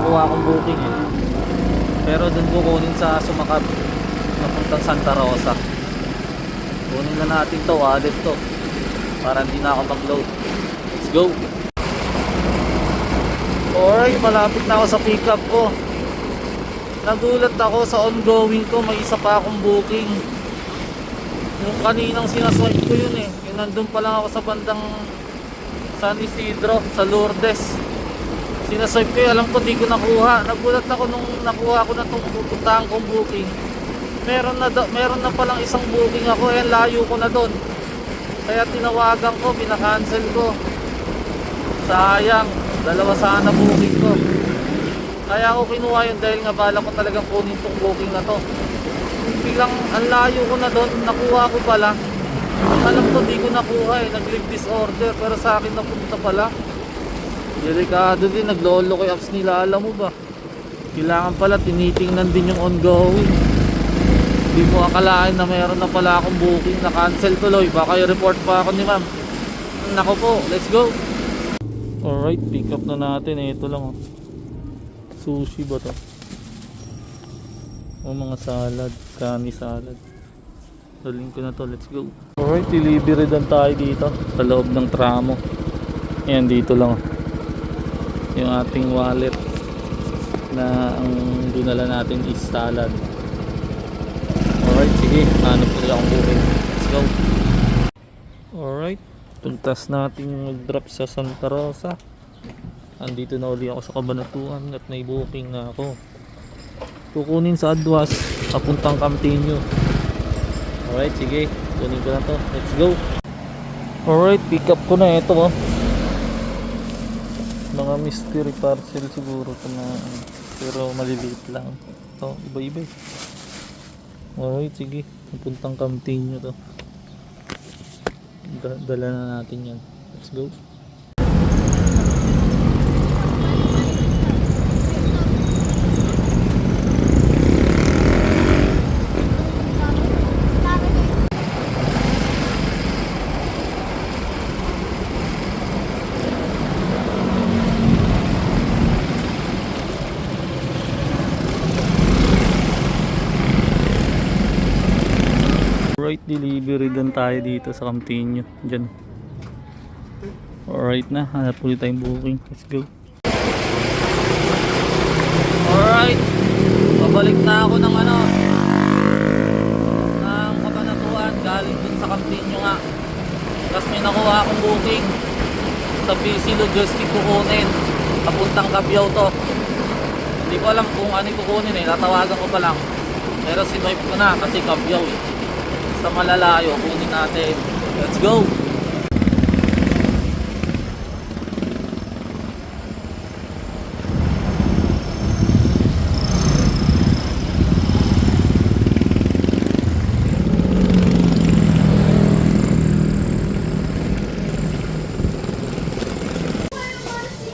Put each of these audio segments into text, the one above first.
nakuha akong booking eh. Pero dun kukunin sa Sumakab napuntang Santa Rosa. Kunin na natin to, wallet to, para hindi na ako mag-load. Let's go. Alright, malapit na ako sa pickup ko. Nagulat ako sa ongoing ko, may isa pa akong booking. Yung kaninang sinaswipe ko yun eh, yung nandun pa lang ako sa bandang San Isidro, sa Lourdes. Sinaswipe ko yun, alam ko di ko nakuha. Nagulat ako nung nakuha ko na itong pupuntahan kong booking. Meron na palang isang booking ako, eh layo ko na doon. Kaya tinawagan ko, pinakancel ko. Sayang, dalawa sana booking ko. Kaya ako kinuha yun dahil nga bala ko talagang kunin tong booking na to. Biglang ang layo ko na doon, nakuha ko pala. Alam ko di ko nakuha eh, nag-leave disorder, pero sa akin napunta pala. Delikado din, naglolo ko yung apps nila, alam mo ba? Kailangan pala tinitingnan din yung ongoing. Hindi mo akalain na mayroon na pala akong booking na cancel tuloy. Baka i-report pa ako ni ma'am. Nako po, let's go. Alright, pick up na natin. Ito lang oh. Sushi ba to? O mga salad, kani salad. Daling ko na to, let's go. Alright, delivery dan tayo dito sa loob ng tramo. Ayan, dito lang oh. Yung ating wallet na ang dinala natin is salad. Alright, sige, hanap ulit akong booking. Let's go. Alright, tuntas natin mag-drop sa Santa Rosa. Andito na uli ako sa Cabanatuan at may booking na ako. Kukunin sa Adwas, papuntang Camtinio. Alright, sige, kunin ko na to. Let's go. Alright, pick up ko na ito oh. Mga mystery parcel siguro ito na, pero maliliit lang. Ito, iba-iba eh. Alright, sige. Pupuntang Camtinio to. Dala na natin yan. Let's go. Alright, delivery din tayo dito sa Camtinio. Diyan. Alright na, hanap ulit tayong booking. Let's go. Alright, pabalik na ako ng Cabanatuan. Galing dun sa Camtinio nga. Tapos may nakuha akong booking sa BC Logistics kukunin. Papuntang Cabiao to. Hindi ko alam kung ano yung kukunin eh. Tatawagan ko pa lang. Pero swipe ko na kasi Cabiao eh. Sa malalayo, kunin natin. Let's go.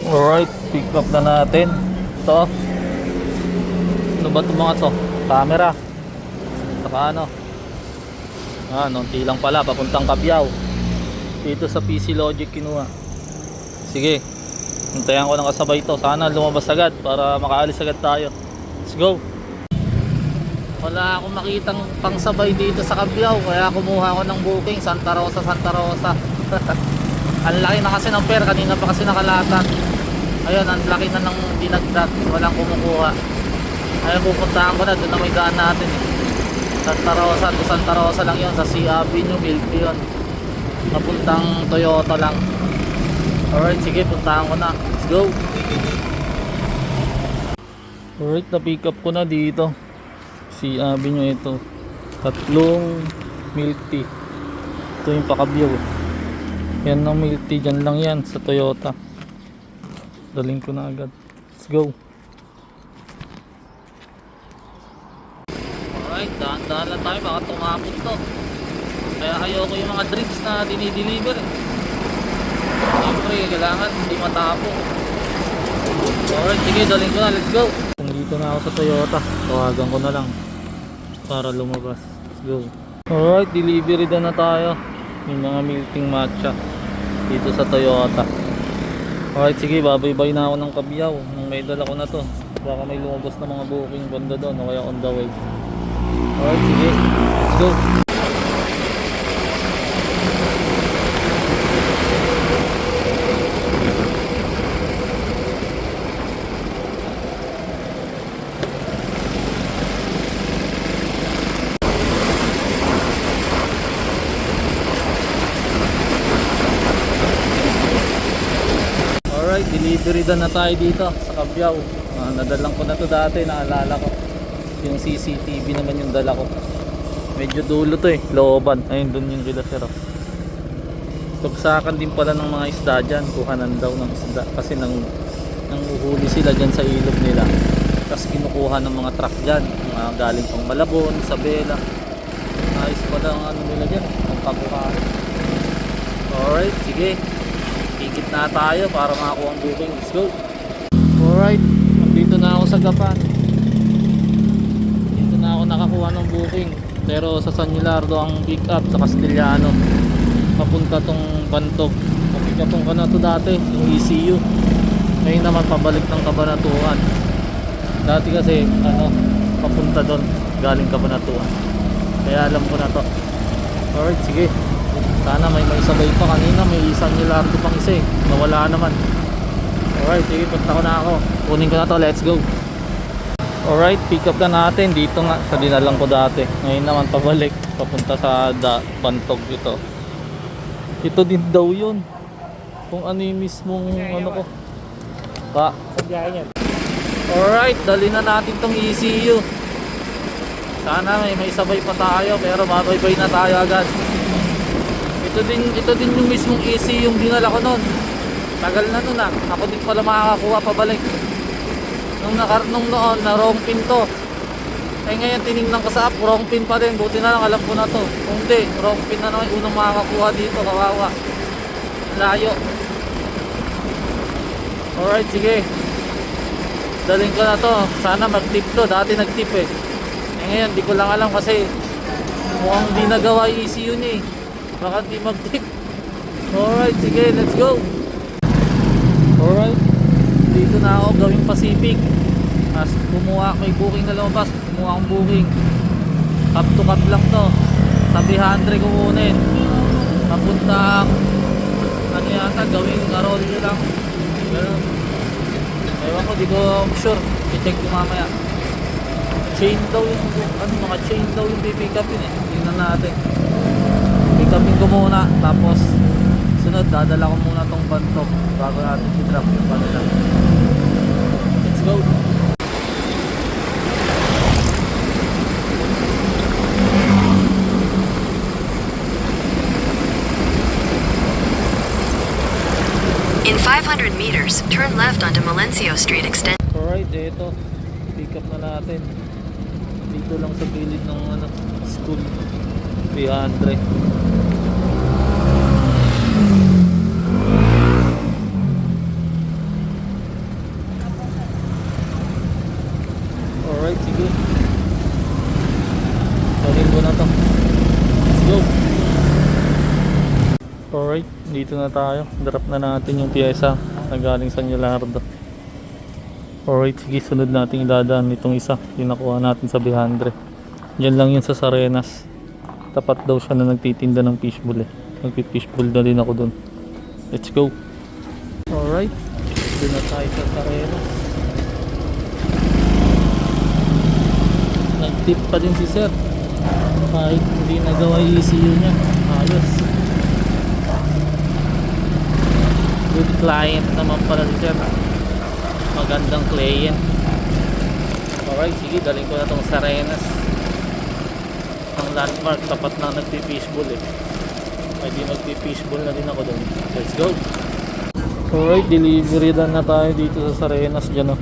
Alright, pick up na natin. Ito. Ano ba itong mga to? Camera. Saka ano? Nunti lang pala, papuntang Cabiao. Dito sa PC Logic kinuha. Sige, hintayan ko ng kasabay ito. Sana lumabas agad para makaalis agad tayo. Let's go. Wala akong makitang pangsabay dito sa Cabiao, kaya kumuha ako ng booking Santa Rosa. Ang laki na kasi ng fare, kanina pa kasi nakalatat. Ayun, ang laki na ng dinagdag, walang kumukuha. Ayun, pupuntahan ko na, doon na may daan natin eh. Santa Rosa lang yun, sa C Avenue, Milky yun. Papuntang Toyota lang. Alright, sige, puntahan ko na. Let's go. Alright, na-pick up ko na dito. C Avenue ito. Tatlong milk tea. Ito yung pa-Cabiao. Yan ang milk tea, dyan lang yan sa Toyota. Daling ko na agad. Let's go. Alright, dahan-dahan lang tayo, baka tumapot to. Kaya ayoko yung mga drinks na dinideliver eh. Siyempre, kailangan hindi matapong. Alright, sige, daling ko na, let's go. Nandito na ako sa Toyota, tawagan ko na lang para lumabas. Let's go. Alright, delivery na tayo. Yung mga milking matcha dito sa Toyota. Alright, sige, babay-bye na ako ng Cabiao nang may dala ko na to. Baka may lumabas na mga booking banda doon o kaya on the way. Alright, sige. Let's go. Alright, delivery na tayo dito sa Cabiao. Nadalang ko na to dati, naalala ko. Yung CCTV naman yung dala ko. Medyo dulo to eh, looban. Ayun, dun yung kila sir. Tugsakan din pala ng mga isda dyan. Kuhanan daw ng isda. Kasi nang uhuli sila dyan sa ilog nila. Tapos kinukuha ng mga truck dyan. Mga galing pang Malabon, Isabela. Ayos pala ang ano nila dyan. Ang kabuhahan. Alright, sige. Higit na tayo para makakuha ang booking. Let's go. Alright, dito na ako sa Gapan. Dito na ako nakakuha ng booking. Pero sa San Gilardo ang pick up sa Castellano. Papunta tong Bantog. Pick upon ko na to dati, yung ECU. Ngayon naman pabalik ng Cabanatuan. Dati kasi papunta doon galing Cabanatuan. Kaya alam ko na to. Alright, sige. Sana may sabay pa. Kanina may San Gilardo pang isa eh. Nawala naman. Alright, sige, punta ko na ako. Kunin ko na to, let's go. Alright, pick up na natin. Dito nga, sa dinalang ko dati. Ngayon naman pabalik. Papunta sa Bantog ito. Ito din daw yun. Kung ano yung mismong ano ko. Alright, dali na natin tong ECU. Sana may sabay pa tayo. Pero mabaybay na tayo agad. Ito din yung mismong ECU yung dinala ko nun. Tagal na nun ah. Ako din pala makakakuha pabalik. Nung noon na wrong pin to. Eh ngayon tinignan ko sa app, wrong pin pa din. Buti na lang alam ko na to. Kung hindi, wrong pin na naman unang makakakuha dito. Kawawa. Layo. Alright, sige. Daling ko na to. Sana mag-tip to. Dati nag-tip eh. Eh ngayon, di ko lang alam kasi mukhang di nagawa yung ECU niya eh. Baka di mag-tip. Alright, sige, let's go. Alright, dito na ako gawing Pacific. As may booking na lumabas. Kumuha akong booking. Cup to cup lang to. Sabi 100 kukunin. Papuntang ano yata, gawing Arroyo lang. Ganun. Ewan ko, di ko sure. I-check ko mamaya. Chain daw yung mga chain daw yung pipick upin eh. Tingnan natin. Pick upin ko muna. Tapos sunod, dadala ko muna tong Bantog bago natin i-drop yung kanila. Let's go. In 500 meters, turn left onto Melencio Street Extension. Alright, ito. Pick up na natin. Dito lang sa gilid ng school. 300. Alright, sige. Tawin ko na to. Let's go. Alright, dito na tayo. Drop na natin yung pyesa na galing San Gilardo. Alright, sige, sunod natin idadaan itong isa. Yung nakuha natin sa Bihandre. Diyan lang yun sa Sarenas. Tapat daw siya na nagtitinda ng fishbowl eh. Nagpipishbowl na din ako dun. Let's go. Alright, doon na tayo sa Sarenas. Nag-tip pa din si sir. Kahit hindi nagawa yung ECU niya. Ayos. Good client naman pala si sir. Magandang client. Alright, sige, galing ko na tong Sarenas. Ang landmark, tapat na nagpipishbowl eh. Pwede magpipishbowl na din ako doon. Let's go. Alright, delivery na tayo dito sa Sarenas dyan oh.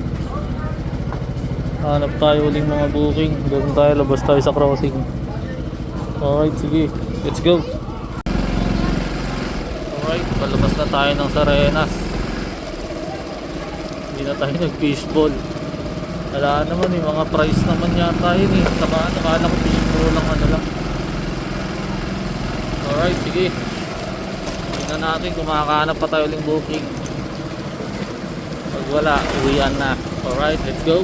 Hanap tayo uling mga booking. Doon tayo, labas tayo sa crossing. Alright, sige, let's go. Alright, palabas na tayo ng Sarenas. Hindi na tayo nag-fishbowl. Wala naman eh, mga price naman yata yun eh. Nakala ko fishbowl lang lang. Alright, sige. Tingnan natin kung makakahanap pa tayo uling booking. Pag wala, uwian na. Alright, let's go.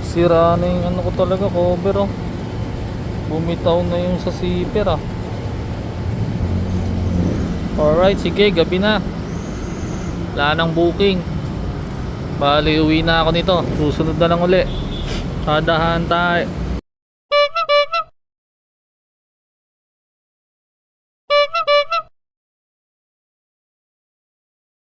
Sira na yung ano ko talaga, cover oh. Bumitaw na yung sa zipper ah. Alright, sige, gabi na. Wala nang booking. Bali, uwi na ako nito. Susunod na lang uli. Tadahan tayo.